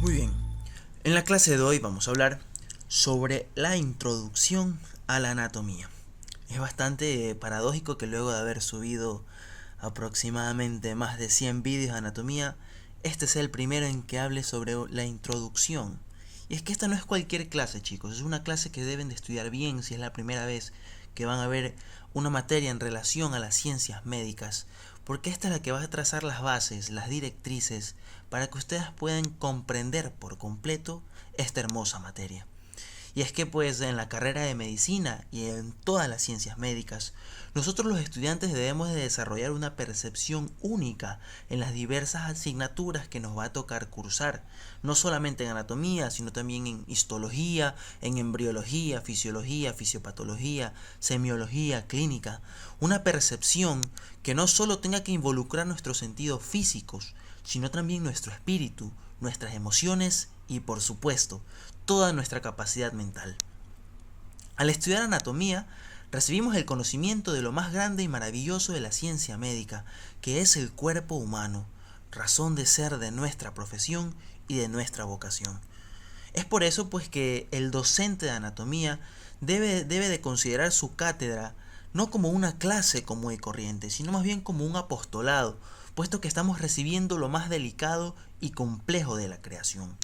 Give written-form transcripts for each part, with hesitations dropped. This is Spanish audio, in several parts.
Muy bien, en la clase de hoy vamos a hablar sobre la introducción a la anatomía. Es bastante paradójico que luego de haber subido aproximadamente más de 100 vídeos de anatomía, este sea el primero en que hable sobre la introducción. Y es que esta no es cualquier clase, chicos, es una clase que deben de estudiar bien si es la primera vez que van a ver una materia en relación a las ciencias médicas, porque esta es la que va a trazar las bases, las directrices, para que ustedes puedan comprender por completo esta hermosa materia. Y es que pues en la carrera de medicina y en todas las ciencias médicas, nosotros los estudiantes debemos de desarrollar una percepción única en las diversas asignaturas que nos va a tocar cursar, no solamente en anatomía, sino también en histología, en embriología, fisiología, fisiopatología, semiología, clínica, una percepción que no solo tenga que involucrar nuestros sentidos físicos, sino también nuestro espíritu, nuestras emociones y por supuesto, toda nuestra capacidad mental. Al estudiar anatomía, recibimos el conocimiento de lo más grande y maravilloso de la ciencia médica, que es el cuerpo humano, razón de ser de nuestra profesión y de nuestra vocación. Es por eso pues que el docente de anatomía debe de considerar su cátedra no como una clase común y corriente, sino más bien como un apostolado, puesto que estamos recibiendo lo más delicado y complejo de la creación.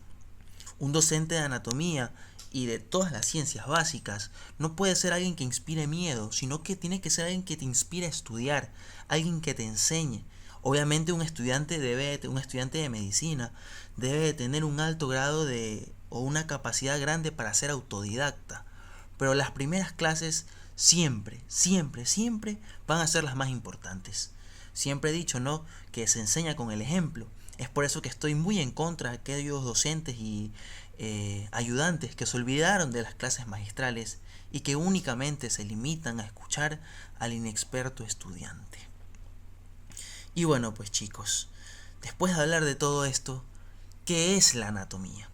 Un docente de anatomía y de todas las ciencias básicas no puede ser alguien que inspire miedo, sino que tiene que ser alguien que te inspire a estudiar, alguien que te enseñe. Obviamente un estudiante de medicina debe de tener un alto grado o una capacidad grande para ser autodidacta. Pero las primeras clases siempre van a ser las más importantes. Siempre he dicho, ¿no?, que se enseña con el ejemplo. Es por eso que estoy muy en contra de aquellos docentes y ayudantes que se olvidaron de las clases magistrales y que únicamente se limitan a escuchar al inexperto estudiante. Y bueno, pues chicos, después de hablar de todo esto, ¿qué es la anatomía?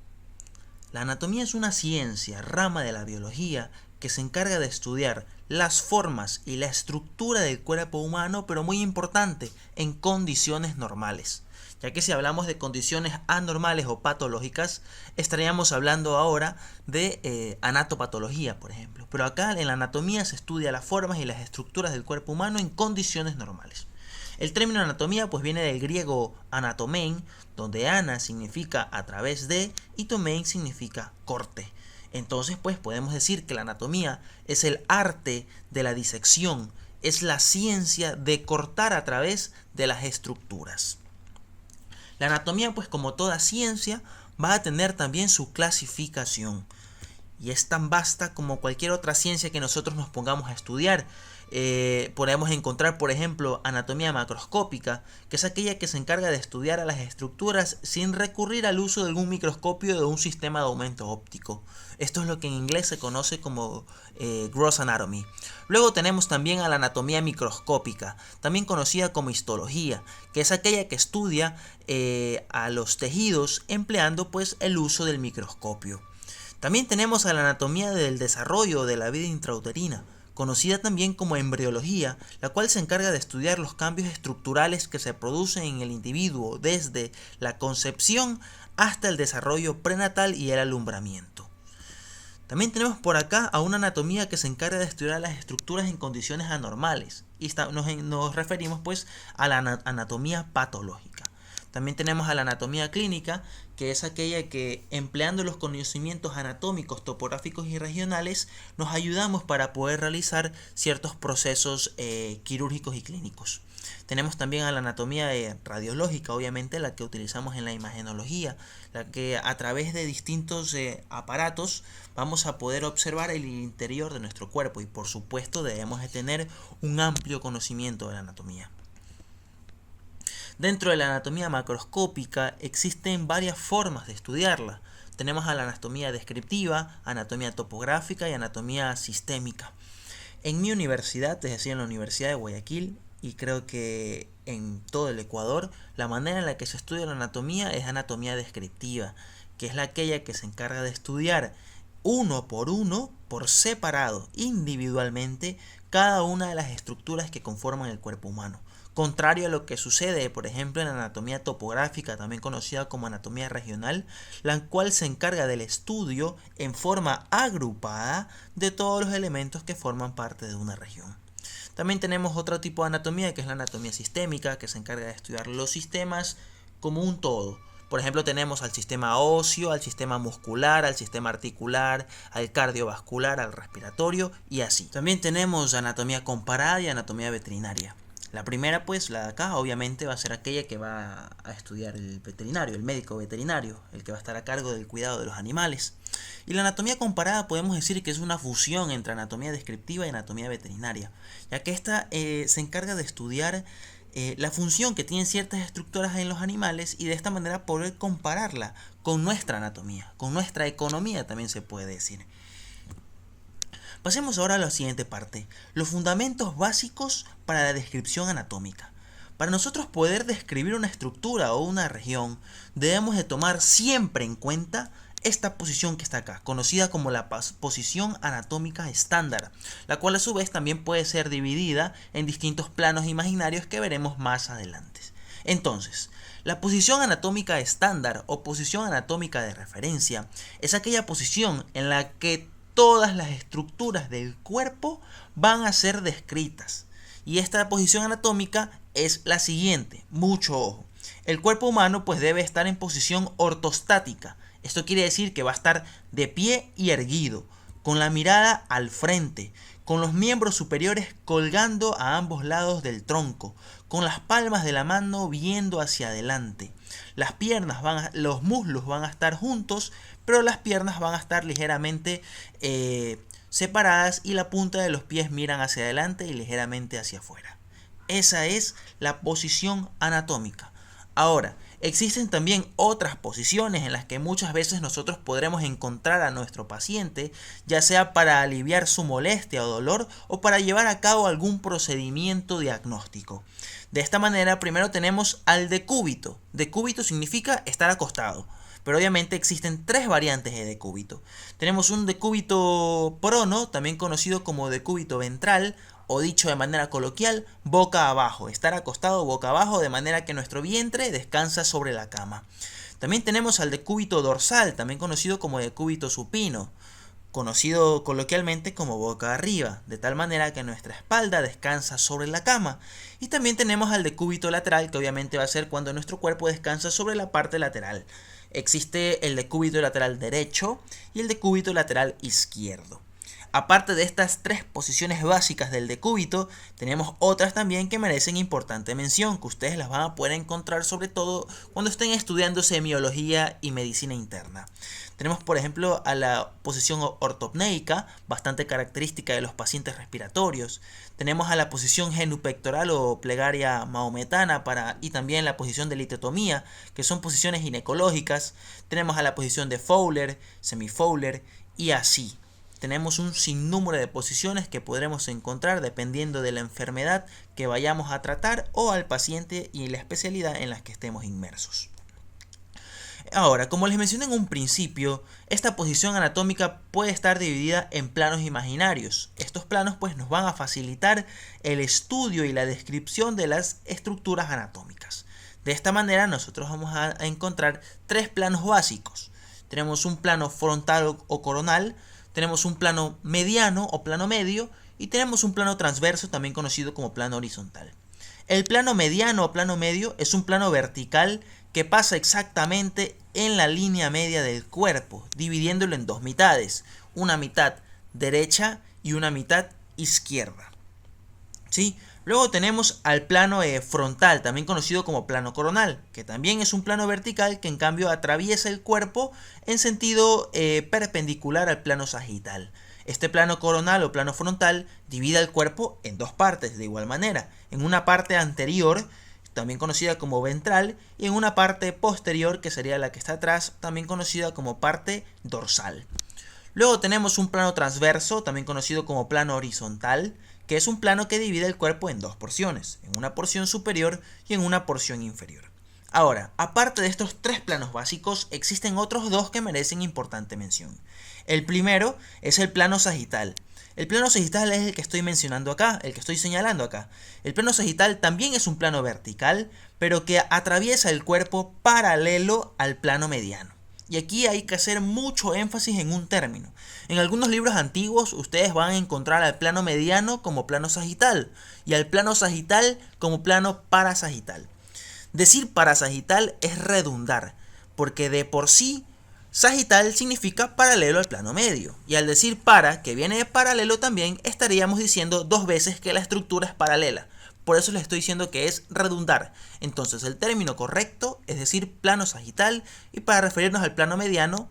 La anatomía es una ciencia, rama de la biología, que se encarga de estudiar las formas y la estructura del cuerpo humano, pero muy importante, en condiciones normales. Ya que si hablamos de condiciones anormales o patológicas, estaríamos hablando ahora de anatopatología, por ejemplo. Pero acá en la anatomía se estudia las formas y las estructuras del cuerpo humano en condiciones normales. El término anatomía pues viene del griego anatomein, donde ana significa a través de y tomein significa corte. Entonces pues podemos decir que la anatomía es el arte de la disección, es la ciencia de cortar a través de las estructuras. La anatomía pues como toda ciencia va a tener también su clasificación y es tan vasta como cualquier otra ciencia que nosotros nos pongamos a estudiar. Podemos encontrar, por ejemplo, anatomía macroscópica, que es aquella que se encarga de estudiar a las estructuras sin recurrir al uso de algún microscopio o de un sistema de aumento óptico. Esto es lo que en inglés se conoce como gross anatomy. Luego tenemos también a la anatomía microscópica, también conocida como histología, que es aquella que estudia a los tejidos empleando pues el uso del microscopio. También tenemos a la anatomía del desarrollo de la vida intrauterina, conocida también como embriología, la cual se encarga de estudiar los cambios estructurales que se producen en el individuo desde la concepción hasta el desarrollo prenatal y el alumbramiento. También tenemos por acá a una anatomía que se encarga de estudiar las estructuras en condiciones anormales y nos referimos pues a la anatomía patológica. También tenemos a la anatomía clínica, que es aquella que, empleando los conocimientos anatómicos, topográficos y regionales, nos ayudamos para poder realizar ciertos procesos quirúrgicos y clínicos. Tenemos también a la anatomía radiológica, obviamente la que utilizamos en la imagenología, la que a través de distintos aparatos vamos a poder observar el interior de nuestro cuerpo y por supuesto debemos de tener un amplio conocimiento de la anatomía. Dentro de la anatomía macroscópica existen varias formas de estudiarla. Tenemos a la anatomía descriptiva, anatomía topográfica y anatomía sistémica. En mi universidad, es decir, en la Universidad de Guayaquil, y creo que en todo el Ecuador, la manera en la que se estudia la anatomía es anatomía descriptiva, que es aquella que se encarga de estudiar uno, por separado, individualmente, cada una de las estructuras que conforman el cuerpo humano. Contrario a lo que sucede, por ejemplo, en la anatomía topográfica, también conocida como anatomía regional, la cual se encarga del estudio en forma agrupada de todos los elementos que forman parte de una región. También tenemos otro tipo de anatomía, que es la anatomía sistémica, que se encarga de estudiar los sistemas como un todo. Por ejemplo, tenemos al sistema óseo, al sistema muscular, al sistema articular, al cardiovascular, al respiratorio y así. También tenemos anatomía comparada y anatomía veterinaria. La primera, pues, la de acá, obviamente va a ser aquella que va a estudiar el veterinario, el médico veterinario, el que va a estar a cargo del cuidado de los animales. Y la anatomía comparada podemos decir que es una fusión entre anatomía descriptiva y anatomía veterinaria, ya que esta se encarga de estudiar la función que tienen ciertas estructuras en los animales y de esta manera poder compararla con nuestra anatomía, con nuestra economía también se puede decir. Pasemos ahora a la siguiente parte, los fundamentos básicos para la descripción anatómica. Para nosotros poder describir una estructura o una región, debemos de tomar siempre en cuenta esta posición que está acá, conocida como la posición anatómica estándar, la cual a su vez también puede ser dividida en distintos planos imaginarios que veremos más adelante. Entonces, la posición anatómica estándar o posición anatómica de referencia es aquella posición en la que todas las estructuras del cuerpo van a ser descritas. Y esta posición anatómica es la siguiente, mucho ojo. El cuerpo humano pues debe estar en posición ortostática. Esto quiere decir que va a estar de pie y erguido, con la mirada al frente, con los miembros superiores colgando a ambos lados del tronco, con las palmas de la mano viendo hacia adelante. Las piernas los muslos van a estar juntos, pero las piernas van a estar ligeramente separadas y la punta de los pies miran hacia adelante y ligeramente hacia afuera. Esa es la posición anatómica. Ahora, existen también otras posiciones en las que muchas veces nosotros podremos encontrar a nuestro paciente, ya sea para aliviar su molestia o dolor o para llevar a cabo algún procedimiento diagnóstico. De esta manera, primero tenemos al decúbito. Decúbito significa estar acostado, pero obviamente existen tres variantes de decúbito. Tenemos un decúbito prono, también conocido como decúbito ventral, o dicho de manera coloquial, boca abajo, estar acostado boca abajo de manera que nuestro vientre descansa sobre la cama. También tenemos al decúbito dorsal, también conocido como decúbito supino, conocido coloquialmente como boca arriba, de tal manera que nuestra espalda descansa sobre la cama. Y también tenemos al decúbito lateral, que obviamente va a ser cuando nuestro cuerpo descansa sobre la parte lateral. Existe el decúbito lateral derecho y el decúbito lateral izquierdo. Aparte de estas tres posiciones básicas del decúbito, tenemos otras también que merecen importante mención, que ustedes las van a poder encontrar sobre todo cuando estén estudiando semiología y medicina interna. Tenemos por ejemplo a la posición ortopneica, bastante característica de los pacientes respiratorios. Tenemos a la posición genupectoral o plegaria mahometana y también la posición de litotomía, que son posiciones ginecológicas. Tenemos a la posición de Fowler, semifowler y así. Tenemos un sinnúmero de posiciones que podremos encontrar dependiendo de la enfermedad que vayamos a tratar o al paciente y la especialidad en la que estemos inmersos. Ahora, como les mencioné en un principio, esta posición anatómica puede estar dividida en planos imaginarios. Estos planos pues nos van a facilitar el estudio y la descripción de las estructuras anatómicas. De esta manera nosotros vamos a encontrar tres planos básicos. Tenemos un plano frontal o coronal, tenemos un plano mediano o plano medio y tenemos un plano transverso también conocido como plano horizontal. El plano mediano o plano medio es un plano vertical que pasa exactamente en la línea media del cuerpo, dividiéndolo en dos mitades, una mitad derecha y una mitad izquierda. ¿Sí? Luego tenemos al plano frontal, también conocido como plano coronal, que también es un plano vertical que en cambio atraviesa el cuerpo en sentido perpendicular al plano sagital. Este plano coronal o plano frontal divide el cuerpo en dos partes de igual manera, en una parte anterior, también conocida como ventral, y en una parte posterior, que sería la que está atrás, también conocida como parte dorsal. Luego tenemos un plano transverso, también conocido como plano horizontal, que es un plano que divide el cuerpo en dos porciones, en una porción superior y en una porción inferior. Ahora, aparte de estos tres planos básicos, existen otros dos que merecen importante mención. El primero es el plano sagital. El plano sagital es el que estoy mencionando acá, el que estoy señalando acá. El plano sagital también es un plano vertical, pero que atraviesa el cuerpo paralelo al plano mediano. Y aquí hay que hacer mucho énfasis en un término. En algunos libros antiguos ustedes van a encontrar al plano mediano como plano sagital y al plano sagital como plano parasagital. Decir parasagital es redundar, porque de por sí sagital significa paralelo al plano medio, y al decir para, que viene de paralelo también, estaríamos diciendo dos veces que la estructura es paralela. Por eso les estoy diciendo que es redundar. Entonces el término correcto es decir plano sagital, y para referirnos al plano mediano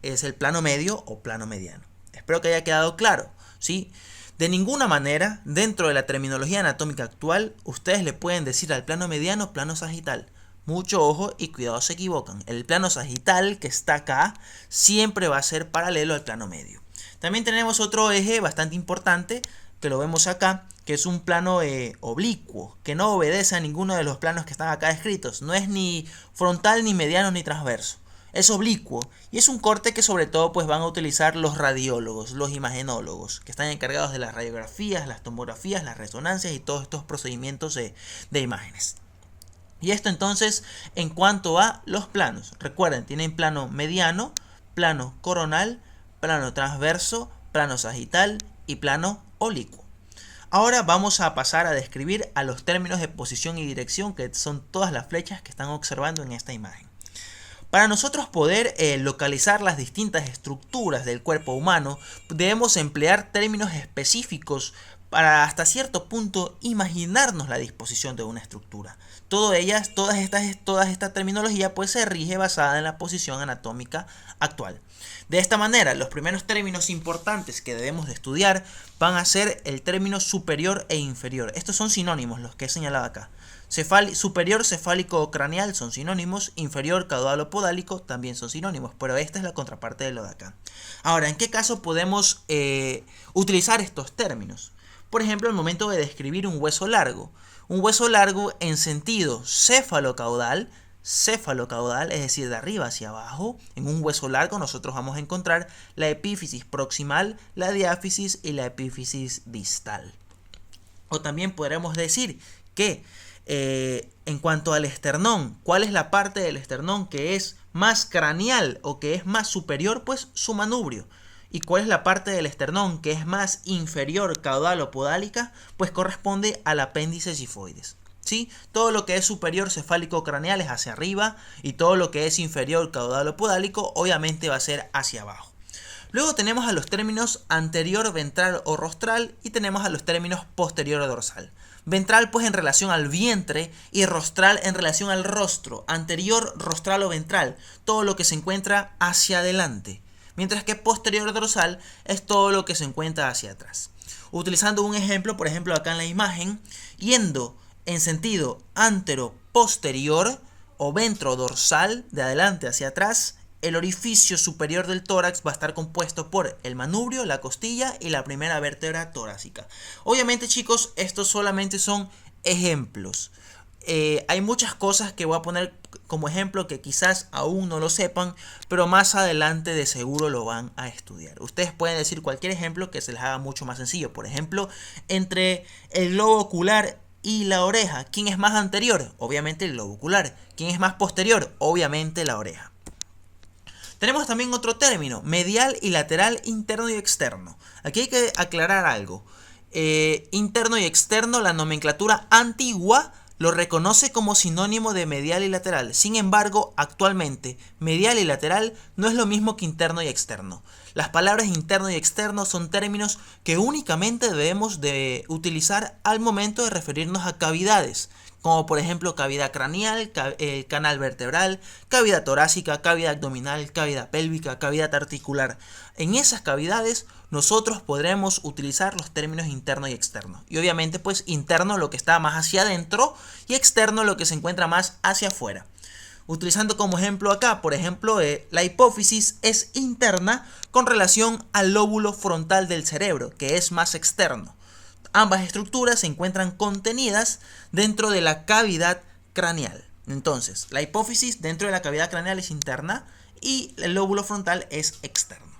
es el plano medio o plano mediano. Espero que haya quedado claro, ¿sí? De ninguna manera, dentro de la terminología anatómica actual, ustedes le pueden decir al plano mediano plano sagital. Mucho ojo y cuidado, se equivocan. El plano sagital que está acá siempre va a ser paralelo al plano medio. También tenemos otro eje bastante importante que lo vemos acá, que es un plano oblicuo, que no obedece a ninguno de los planos que están acá escritos. No es ni frontal, ni mediano, ni transverso. Es oblicuo y es un corte que sobre todo pues van a utilizar los radiólogos, los imagenólogos, que están encargados de las radiografías, las tomografías, las resonancias y todos estos procedimientos de imágenes. Y esto entonces en cuanto a los planos. Recuerden, tienen plano mediano, plano coronal, plano transverso, plano sagital y plano oblicuo. Ahora vamos a pasar a describir a los términos de posición y dirección, que son todas las flechas que están observando en esta imagen. Para nosotros poder localizar las distintas estructuras del cuerpo humano, debemos emplear términos específicos para hasta cierto punto imaginarnos la disposición de una estructura. Toda esta terminología pues se rige basada en la posición anatómica actual. De esta manera, los primeros términos importantes que debemos de estudiar van a ser el término superior e inferior. Estos son sinónimos, los que he señalado acá. Superior cefálico o craneal son sinónimos, inferior caudal o podálico también son sinónimos, pero esta es la contraparte de lo de acá. Ahora, ¿en qué caso podemos utilizar estos términos? Por ejemplo, al momento de describir un hueso largo. Un hueso largo en sentido cefalocaudal, es decir, de arriba hacia abajo. En un hueso largo nosotros vamos a encontrar la epífisis proximal, la diáfisis y la epífisis distal. O también podremos decir que en cuanto al esternón, ¿cuál es la parte del esternón que es más craneal o que es más superior? Pues su manubrio. ¿Y cuál es la parte del esternón que es más inferior, caudal o podálica? Pues corresponde al apéndice sifoides. ¿Sí? Todo lo que es superior cefálico craneal es hacia arriba y todo lo que es inferior, caudal o podálico obviamente va a ser hacia abajo. Luego tenemos a los términos anterior ventral o rostral y tenemos a los términos posterior o dorsal. Ventral pues en relación al vientre y rostral en relación al rostro. Anterior, rostral o ventral, todo lo que se encuentra hacia adelante. Mientras que posterior dorsal es todo lo que se encuentra hacia atrás. Utilizando un ejemplo, por ejemplo acá en la imagen, yendo en sentido antero-posterior o ventrodorsal, de adelante hacia atrás, el orificio superior del tórax va a estar compuesto por el manubrio, la costilla y la primera vértebra torácica. Obviamente, chicos, estos solamente son ejemplos. Hay muchas cosas que voy a poner como ejemplo que quizás aún no lo sepan, pero más adelante de seguro lo van a estudiar. Ustedes pueden decir cualquier ejemplo que se les haga mucho más sencillo. Por ejemplo, entre el globo ocular y la oreja, ¿quién es más anterior? Obviamente el globo ocular. ¿Quién es más posterior? Obviamente la oreja. Tenemos también otro término, medial y lateral, interno y externo. Aquí hay que aclarar algo. Interno y externo, la nomenclatura antigua lo reconoce como sinónimo de medial y lateral. Sin embargo, actualmente, medial y lateral no es lo mismo que interno y externo. Las palabras interno y externo son términos que únicamente debemos de utilizar al momento de referirnos a cavidades, como por ejemplo cavidad craneal, canal vertebral, cavidad torácica, cavidad abdominal, cavidad pélvica, cavidad articular. En esas cavidades nosotros podremos utilizar los términos interno y externo. Y obviamente pues interno lo que está más hacia adentro y externo lo que se encuentra más hacia afuera. Utilizando como ejemplo acá, por ejemplo, la hipófisis es interna con relación al lóbulo frontal del cerebro, que es más externo. Ambas estructuras se encuentran contenidas dentro de la cavidad craneal. Entonces, la hipófisis dentro de la cavidad craneal es interna y el lóbulo frontal es externo.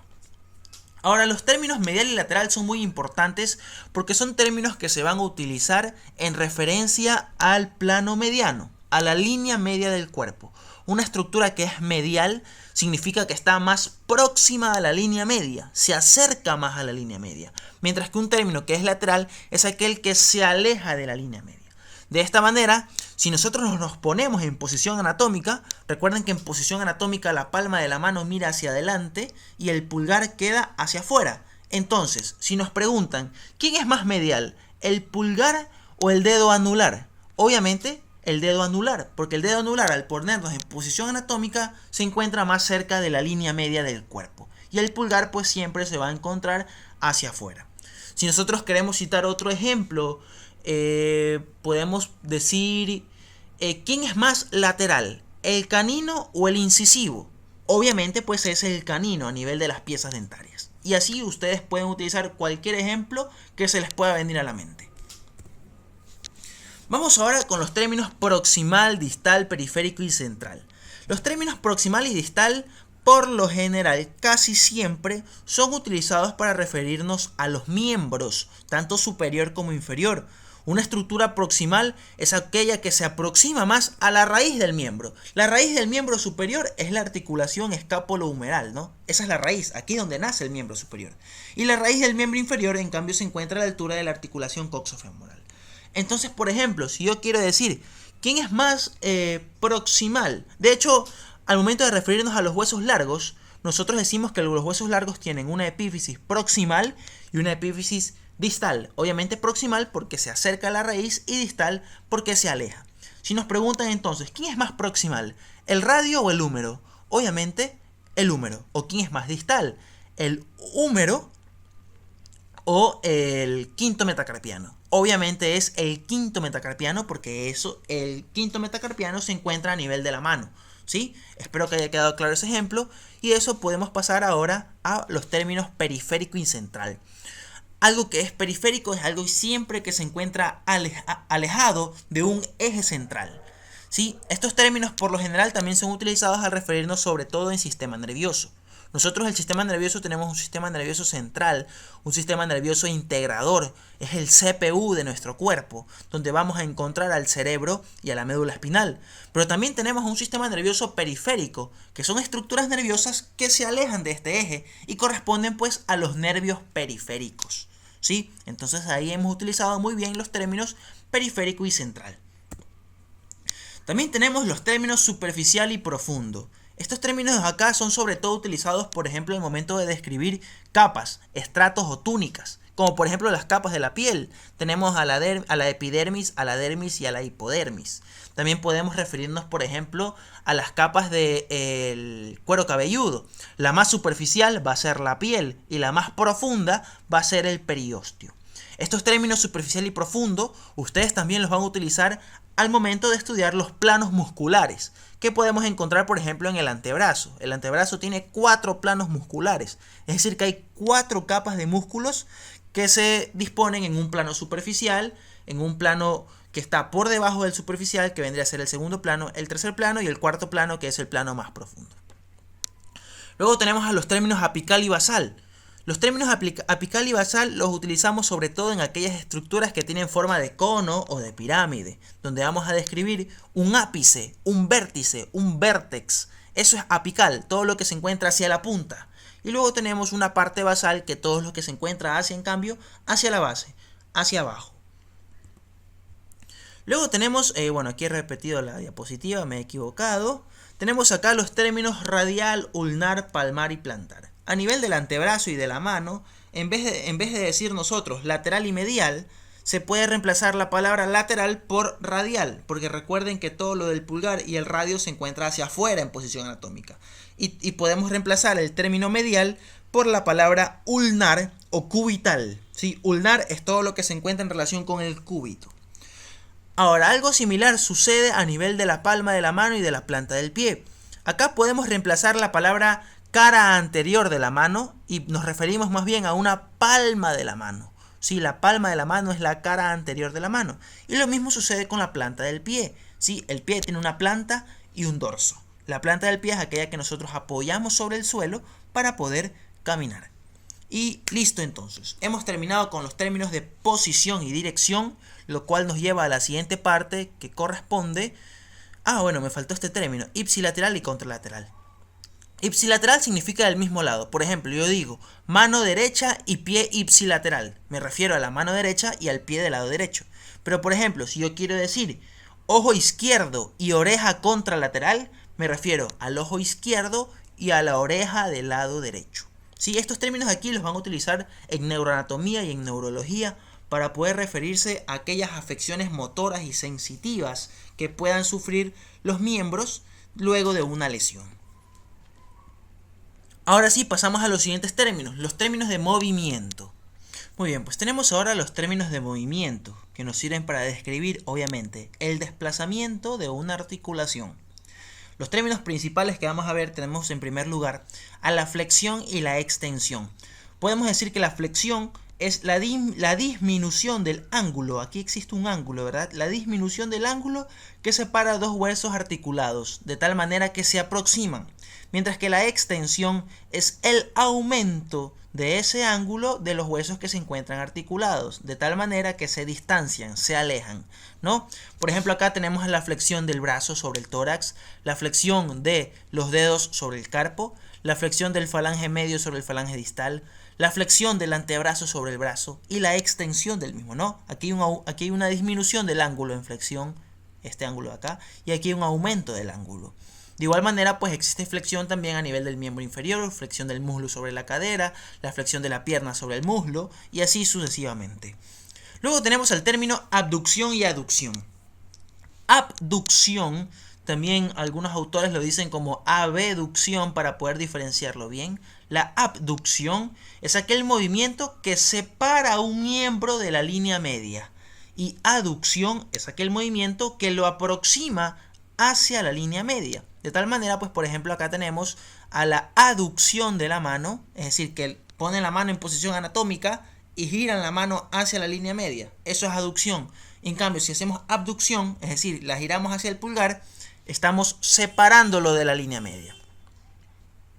Ahora, los términos medial y lateral son muy importantes porque son términos que se van a utilizar en referencia al plano mediano, a la línea media del cuerpo. Una estructura que es medial significa que está más próxima a la línea media, se acerca más a la línea media, mientras que un término que es lateral es aquel que se aleja de la línea media. De esta manera, si nosotros nos ponemos en posición anatómica, recuerden que en posición anatómica la palma de la mano mira hacia adelante y el pulgar queda hacia afuera. Entonces, si nos preguntan, ¿quién es más medial, el pulgar o el dedo anular? Obviamente, el dedo anular, porque el dedo anular al ponernos en posición anatómica se encuentra más cerca de la línea media del cuerpo. Y el pulgar pues siempre se va a encontrar hacia afuera. Si nosotros queremos citar otro ejemplo, podemos decir ¿quién es más lateral? ¿El canino o el incisivo? Obviamente pues es el canino a nivel de las piezas dentarias. Y así ustedes pueden utilizar cualquier ejemplo que se les pueda venir a la mente. Vamos ahora con los términos proximal, distal, periférico y central. Los términos proximal y distal por lo general casi siempre son utilizados para referirnos a los miembros, tanto superior como inferior. Una estructura proximal es aquella que se aproxima más a la raíz del miembro. La raíz del miembro superior es la articulación escápulo-humeral, ¿no? Esa es la raíz, aquí donde nace el miembro superior. Y la raíz del miembro inferior, en cambio, se encuentra a la altura de la articulación coxofemoral. Entonces, por ejemplo, si yo quiero decir quién es más proximal, de hecho, al momento de referirnos a los huesos largos, nosotros decimos que los huesos largos tienen una epífisis proximal y una epífisis distal. Obviamente proximal porque se acerca a la raíz y distal porque se aleja. Si nos preguntan entonces, ¿quién es más proximal? ¿El radio o el húmero? Obviamente el húmero. ¿O quién es más distal? ¿El húmero o el quinto metacarpiano? Obviamente es el quinto metacarpiano porque el quinto metacarpiano se encuentra a nivel de la mano. ¿Sí? Espero que haya quedado claro ese ejemplo. Y eso podemos pasar ahora a los términos periférico y central. Algo que es periférico es algo siempre que se encuentra alejado de un eje central. ¿Sí? Estos términos por lo general también son utilizados al referirnos sobre todo en sistema nervioso. Nosotros el sistema nervioso tenemos un sistema nervioso central, un sistema nervioso integrador, es el CPU de nuestro cuerpo, donde vamos a encontrar al cerebro y a la médula espinal. Pero también tenemos un sistema nervioso periférico, que son estructuras nerviosas que se alejan de este eje y corresponden pues a los nervios periféricos. ¿Sí? Entonces ahí hemos utilizado muy bien los términos periférico y central. También tenemos los términos superficial y profundo. Estos términos acá son sobre todo utilizados, por ejemplo, en el momento de describir capas, estratos o túnicas, como por ejemplo las capas de la piel. Tenemos a la epidermis, a la dermis y a la hipodermis. También podemos referirnos, por ejemplo, a las capas del cuero cabelludo. La más superficial va a ser la piel y la más profunda va a ser el periósteo. Estos términos superficial y profundo, ustedes también los van a utilizar al momento de estudiar los planos musculares, que podemos encontrar, por ejemplo, en el antebrazo. El antebrazo tiene 4 planos musculares, es decir, que hay 4 capas de músculos que se disponen en un plano superficial, en un plano que está por debajo del superficial, que vendría a ser el segundo plano, el tercer plano y el cuarto plano, que es el plano más profundo. Luego tenemos a los términos apical y basal. Los términos apical y basal los utilizamos sobre todo en aquellas estructuras que tienen forma de cono o de pirámide, donde vamos a describir un ápice, un vértice, un vértex. Eso es apical, todo lo que se encuentra hacia la punta. Y luego tenemos una parte basal, que todo lo que se encuentra en cambio, hacia la base, hacia abajo. Luego tenemos, aquí he repetido la diapositiva, me he equivocado. Tenemos acá los términos radial, ulnar, palmar y plantar. A nivel del antebrazo y de la mano, en vez de decir nosotros lateral y medial, se puede reemplazar la palabra lateral por radial, porque recuerden que todo lo del pulgar y el radio se encuentra hacia afuera en posición anatómica. Y podemos reemplazar el término medial por la palabra ulnar o cubital. ¿Sí? Ulnar es todo lo que se encuentra en relación con el cúbito. Ahora, algo similar sucede a nivel de la palma de la mano y de la planta del pie. Acá podemos reemplazar la palabra cara anterior de la mano y nos referimos más bien a una palma de la mano. Sí, la palma de la mano es la cara anterior de la mano. Y lo mismo sucede con la planta del pie. Sí, el pie tiene una planta y un dorso. La planta del pie es aquella que nosotros apoyamos sobre el suelo para poder caminar. Y listo entonces. Hemos terminado con los términos de posición y dirección, lo cual nos lleva a la siguiente parte que corresponde. Bueno, me faltó este término, ipsilateral y contralateral. Ipsilateral significa del mismo lado. Por ejemplo, yo digo mano derecha y pie ipsilateral. Me refiero a la mano derecha y al pie del lado derecho. Pero por ejemplo, si yo quiero decir ojo izquierdo y oreja contralateral, me refiero al ojo izquierdo y a la oreja del lado derecho. Sí, estos términos aquí los van a utilizar en neuroanatomía y en neurología para poder referirse a aquellas afecciones motoras y sensitivas que puedan sufrir los miembros luego de una lesión. Ahora sí, pasamos a los siguientes términos, los términos de movimiento. Muy bien, pues tenemos ahora los términos de movimiento, que nos sirven para describir, obviamente, el desplazamiento de una articulación. Los términos principales que vamos a ver tenemos en primer lugar a la flexión y la extensión. Podemos decir que la flexión es la disminución del ángulo, aquí existe un ángulo, ¿verdad? La disminución del ángulo que separa dos huesos articulados, de tal manera que se aproximan. Mientras que la extensión es el aumento de ese ángulo de los huesos que se encuentran articulados, de tal manera que se distancian, se alejan, ¿no? Por ejemplo, acá tenemos la flexión del brazo sobre el tórax, la flexión de los dedos sobre el carpo, la flexión del falange medio sobre el falange distal, la flexión del antebrazo sobre el brazo y la extensión del mismo, ¿no? Aquí hay una disminución del ángulo en flexión, este ángulo de acá, y aquí hay un aumento del ángulo. De igual manera, pues existe flexión también a nivel del miembro inferior, flexión del muslo sobre la cadera, la flexión de la pierna sobre el muslo y así sucesivamente. Luego tenemos el término abducción y aducción. Abducción, también algunos autores lo dicen como abducción para poder diferenciarlo bien. La abducción es aquel movimiento que separa un miembro de la línea media. Y aducción es aquel movimiento que lo aproxima hacia la línea media. De tal manera, pues por ejemplo acá tenemos a la aducción de la mano, es decir, que ponen la mano en posición anatómica y giran la mano hacia la línea media. Eso es aducción. En cambio, si hacemos abducción, es decir, la giramos hacia el pulgar, estamos separándolo de la línea media.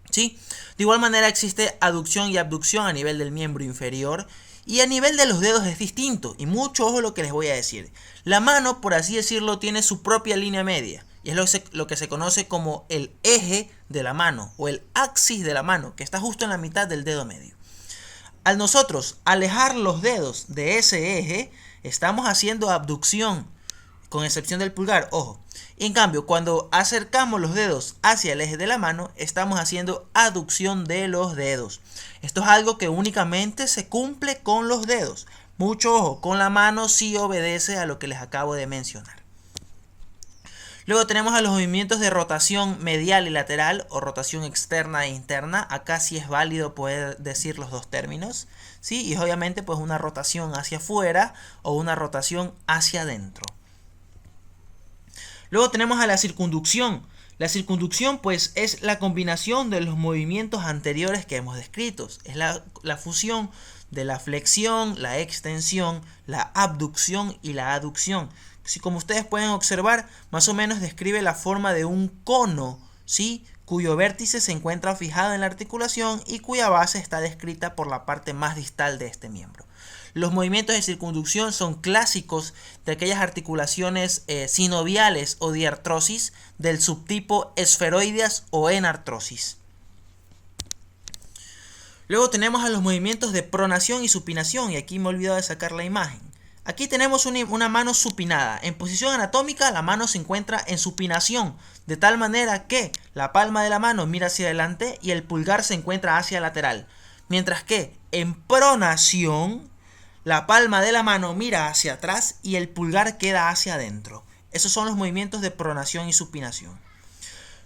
¿Sí? De igual manera existe aducción y abducción a nivel del miembro inferior. Y a nivel de los dedos es distinto. Y mucho ojo lo que les voy a decir. La mano, por así decirlo, tiene su propia línea media. Y es lo que se conoce como el eje de la mano o el axis de la mano, que está justo en la mitad del dedo medio. Al nosotros alejar los dedos de ese eje, estamos haciendo abducción, con excepción del pulgar, ojo. Y en cambio, cuando acercamos los dedos hacia el eje de la mano, estamos haciendo aducción de los dedos. Esto es algo que únicamente se cumple con los dedos. Mucho ojo, con la mano sí obedece a lo que les acabo de mencionar. Luego tenemos a los movimientos de rotación medial y lateral o rotación externa e interna. Acá sí es válido poder decir los dos términos, ¿sí? Y obviamente pues una rotación hacia afuera o una rotación hacia adentro. Luego tenemos a la circunducción. La circunducción pues es la combinación de los movimientos anteriores que hemos descrito. Es la fusión de la flexión, la extensión, la abducción y la aducción. Si como ustedes pueden observar, más o menos describe la forma de un cono, ¿sí? Cuyo vértice se encuentra fijado en la articulación y cuya base está descrita por la parte más distal de este miembro. Los movimientos de circunducción son clásicos de aquellas articulaciones sinoviales o diartrosis del subtipo esferoideas o enartrosis. Luego tenemos a los movimientos de pronación y supinación, y aquí me he olvidado de sacar la imagen. Aquí tenemos una mano supinada. En posición anatómica la mano se encuentra en supinación, de tal manera que la palma de la mano mira hacia adelante y el pulgar se encuentra hacia lateral. Mientras que en pronación la palma de la mano mira hacia atrás y el pulgar queda hacia adentro. Esos son los movimientos de pronación y supinación.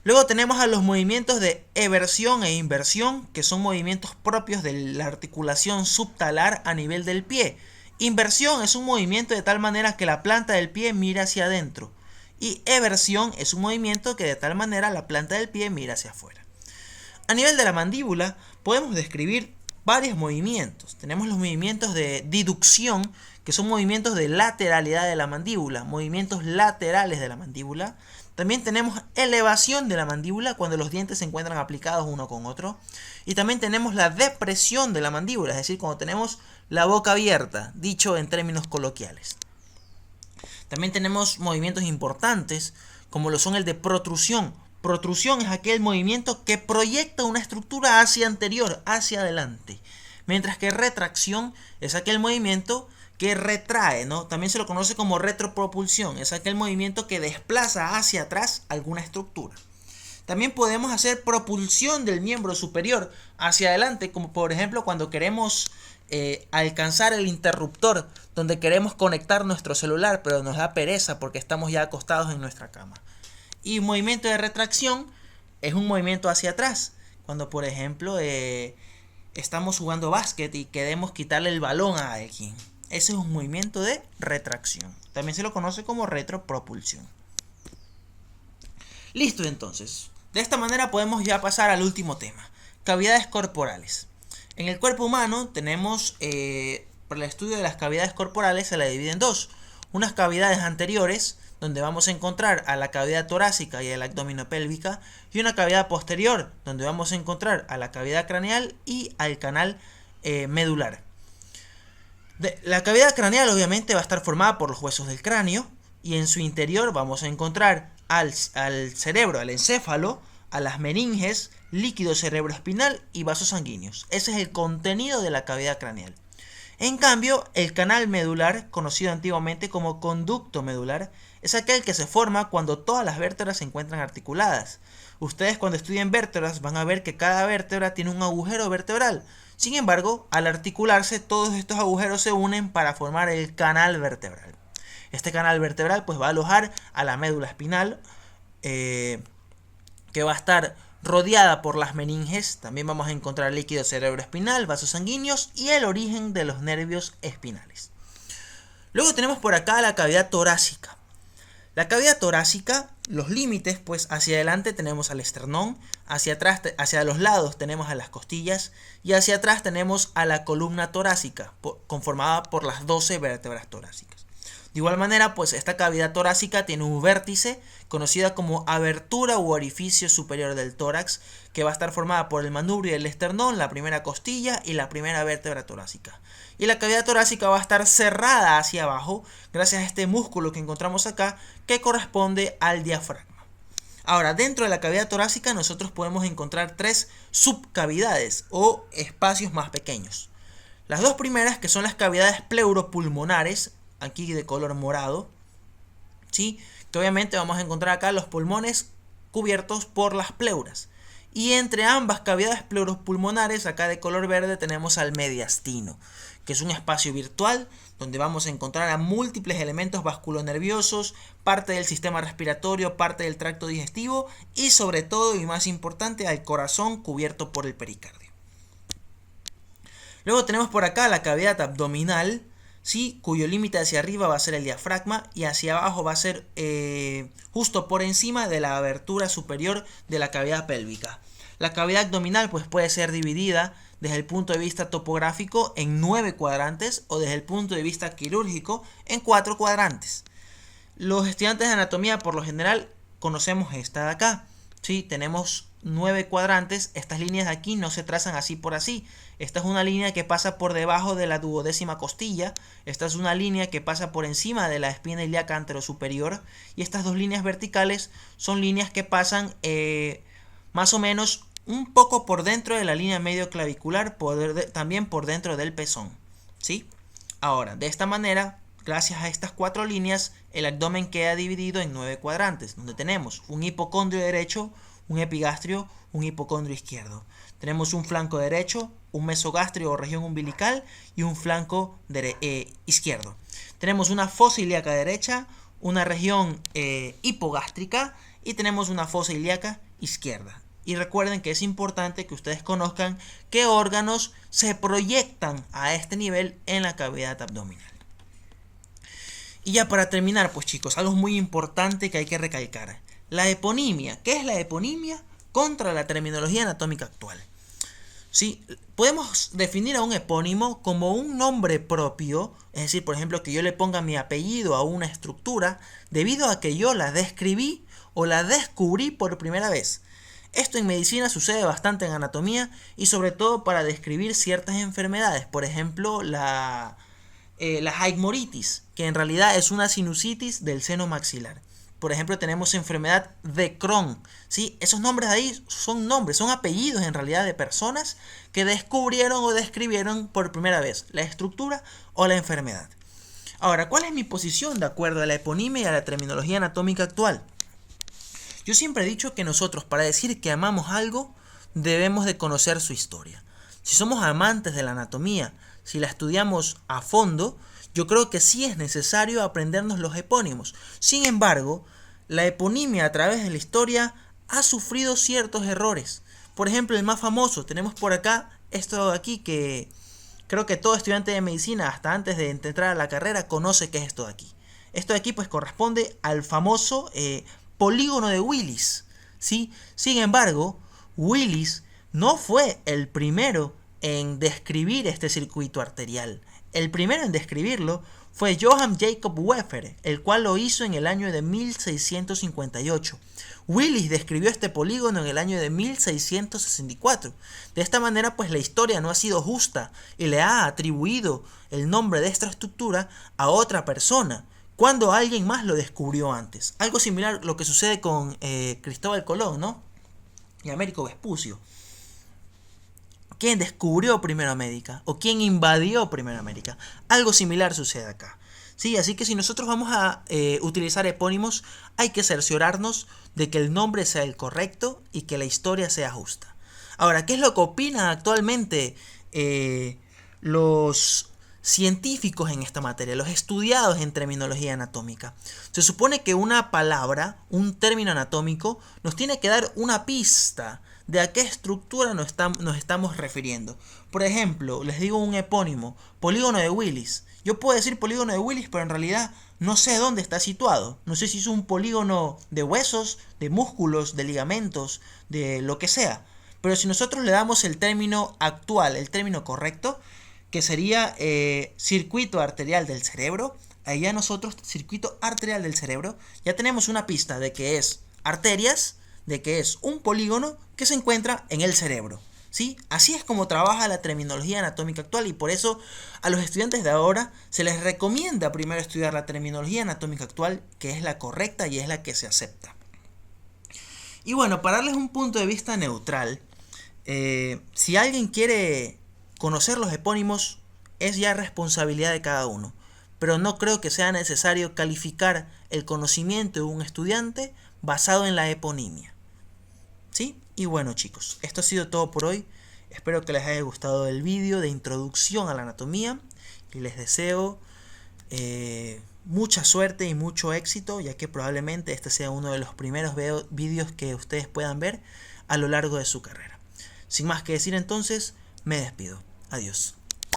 Luego tenemos a los movimientos de eversión e inversión, que son movimientos propios de la articulación subtalar a nivel del pie. Inversión es un movimiento de tal manera que la planta del pie mira hacia adentro. Y eversión es un movimiento que de tal manera la planta del pie mira hacia afuera. A nivel de la mandíbula podemos describir varios movimientos. Tenemos los movimientos de diducción, que son movimientos de lateralidad de la mandíbula, movimientos laterales de la mandíbula. También tenemos elevación de la mandíbula cuando los dientes se encuentran aplicados uno con otro. Y también tenemos la depresión de la mandíbula, es decir, cuando tenemos la boca abierta, dicho en términos coloquiales. También tenemos movimientos importantes, como lo son el de protrusión. Protrusión es aquel movimiento que proyecta una estructura hacia anterior, hacia adelante. Mientras que retracción es aquel movimiento que retrae, ¿no? También se lo conoce como retropropulsión, es aquel movimiento que desplaza hacia atrás alguna estructura. También podemos hacer propulsión del miembro superior hacia adelante, como por ejemplo cuando queremos alcanzar el interruptor, donde queremos conectar nuestro celular, pero nos da pereza porque estamos ya acostados en nuestra cama. Y movimiento de retracción es un movimiento hacia atrás, cuando por ejemplo estamos jugando básquet y queremos quitarle el balón a alguien. Ese es un movimiento de retracción. También se lo conoce como retropropulsión. Listo, entonces. De esta manera podemos ya pasar al último tema. Cavidades corporales. En el cuerpo humano tenemos, para el estudio de las cavidades corporales se la divide en dos. Unas cavidades anteriores, donde vamos a encontrar a la cavidad torácica y a la abdominopélvica, y una cavidad posterior, donde vamos a encontrar a la cavidad craneal y al canal medular. La cavidad craneal obviamente va a estar formada por los huesos del cráneo, y en su interior vamos a encontrar al cerebro, al encéfalo, a las meninges, líquido cerebroespinal y vasos sanguíneos. Ese es el contenido de la cavidad craneal. En cambio, el canal medular, conocido antiguamente como conducto medular, es aquel que se forma cuando todas las vértebras se encuentran articuladas. Ustedes cuando estudien vértebras van a ver que cada vértebra tiene un agujero vertebral. Sin embargo, al articularse, todos estos agujeros se unen para formar el canal vertebral. Este canal vertebral pues va a alojar a la médula espinal, que va a estar rodeada por las meninges. También vamos a encontrar líquido cerebroespinal, vasos sanguíneos y el origen de los nervios espinales. Luego tenemos por acá la cavidad torácica. La cavidad torácica, los límites, pues hacia adelante tenemos al esternón, hacia atrás, hacia los lados tenemos a las costillas y hacia atrás tenemos a la columna torácica, conformada por las 12 vértebras torácicas. De igual manera, pues esta cavidad torácica tiene un vértice, conocida como abertura u orificio superior del tórax, que va a estar formada por el manubrio del esternón, la primera costilla y la primera vértebra torácica. Y la cavidad torácica va a estar cerrada hacia abajo, gracias a este músculo que encontramos acá, que corresponde al diafragma. Ahora, dentro de la cavidad torácica nosotros podemos encontrar 3 subcavidades o espacios más pequeños. Las dos primeras, que son las cavidades pleuropulmonares, aquí de color morado, ¿sí? Que obviamente vamos a encontrar acá los pulmones cubiertos por las pleuras. Y entre ambas cavidades pleuropulmonares, acá de color verde, tenemos al mediastino, que es un espacio virtual donde vamos a encontrar a múltiples elementos vasculonerviosos, parte del sistema respiratorio, parte del tracto digestivo y sobre todo y más importante al corazón cubierto por el pericardio. Luego tenemos por acá la cavidad abdominal, ¿sí? Cuyo límite hacia arriba va a ser el diafragma y hacia abajo va a ser justo por encima de la abertura superior de la cavidad pélvica. La cavidad abdominal pues puede ser dividida desde el punto de vista topográfico en 9 cuadrantes o desde el punto de vista quirúrgico en 4 cuadrantes. Los estudiantes de anatomía por lo general conocemos esta de acá, ¿sí? Tenemos 9 cuadrantes, estas líneas de aquí no se trazan así por así. Esta es una línea que pasa por debajo de la duodécima costilla, esta es una línea que pasa por encima de la espina ilíaca anterosuperior y estas dos líneas verticales son líneas que pasan más o menos un poco por dentro de la línea medio clavicular, también por dentro del pezón, ¿sí? Ahora, de esta manera, gracias a estas 4 líneas, el abdomen queda dividido en 9 cuadrantes, donde tenemos un hipocondrio derecho, un epigastrio, un hipocondrio izquierdo. Tenemos un flanco derecho, un mesogastrio o región umbilical y un flanco izquierdo. Tenemos una fosa ilíaca derecha, una región hipogástrica y tenemos una fosa ilíaca izquierda. Y recuerden que es importante que ustedes conozcan qué órganos se proyectan a este nivel en la cavidad abdominal. Y ya para terminar, pues chicos, algo muy importante que hay que recalcar. La eponimia. ¿Qué es la eponimia? Contra la terminología anatómica actual. ¿Sí? Podemos definir a un epónimo como un nombre propio, es decir, por ejemplo, que yo le ponga mi apellido a una estructura debido a que yo la describí o la descubrí por primera vez. Esto en medicina sucede bastante en anatomía y sobre todo para describir ciertas enfermedades, por ejemplo, la haigmoritis, que en realidad es una sinusitis del seno maxilar. Por ejemplo, tenemos enfermedad de Crohn, ¿sí? Esos nombres ahí son nombres, son apellidos en realidad de personas que descubrieron o describieron por primera vez la estructura o la enfermedad. Ahora, ¿cuál es mi posición de acuerdo a la eponimia y a la terminología anatómica actual? Yo siempre he dicho que nosotros, para decir que amamos algo, debemos de conocer su historia. Si somos amantes de la anatomía, si la estudiamos a fondo, yo creo que sí es necesario aprendernos los epónimos. Sin embargo, la eponimia a través de la historia ha sufrido ciertos errores. Por ejemplo, el más famoso, tenemos por acá esto de aquí que creo que todo estudiante de medicina, hasta antes de entrar a la carrera, conoce qué es esto de aquí. Esto de aquí pues corresponde al famoso polígono de Willis, ¿sí? Sin embargo, Willis no fue el primero en describir este circuito arterial. El primero en describirlo fue Johann Jacob Weffer, el cual lo hizo en el año de 1658. Willis describió este polígono en el año de 1664. De esta manera, pues la historia no ha sido justa y le ha atribuido el nombre de esta estructura a otra persona, cuando alguien más lo descubrió antes. Algo similar a lo que sucede con Cristóbal Colón, ¿no? Y Américo Vespucio. ¿Quién descubrió primero América? ¿O quién invadió primero América? Algo similar sucede acá. Sí, así que si nosotros vamos a utilizar epónimos, hay que cerciorarnos de que el nombre sea el correcto y que la historia sea justa. Ahora, ¿qué es lo que opinan actualmente los científicos en esta materia, los estudiados en terminología anatómica? Se supone que una palabra, un término anatómico, nos tiene que dar una pista de a qué estructura nos estamos refiriendo. Por ejemplo, les digo un epónimo, polígono de Willis. Yo puedo decir polígono de Willis, pero en realidad no sé dónde está situado. No sé si es un polígono de huesos, de músculos, de ligamentos, de lo que sea. Pero si nosotros le damos el término actual, el término correcto, que sería circuito arterial del cerebro, ahí ya nosotros, circuito arterial del cerebro, ya tenemos una pista de que es arterias, de que es un polígono que se encuentra en el cerebro, ¿sí? Así es como trabaja la terminología anatómica actual y por eso a los estudiantes de ahora se les recomienda primero estudiar la terminología anatómica actual, que es la correcta y es la que se acepta. Y bueno, para darles un punto de vista neutral, si alguien quiere conocer los epónimos, es ya responsabilidad de cada uno, pero no creo que sea necesario calificar el conocimiento de un estudiante basado en la eponimia. ¿Sí? Y bueno chicos, esto ha sido todo por hoy. Espero que les haya gustado el vídeo de introducción a la anatomía y les deseo mucha suerte y mucho éxito, ya que probablemente este sea uno de los primeros vídeos que ustedes puedan ver a lo largo de su carrera. Sin más que decir entonces, me despido. Adiós.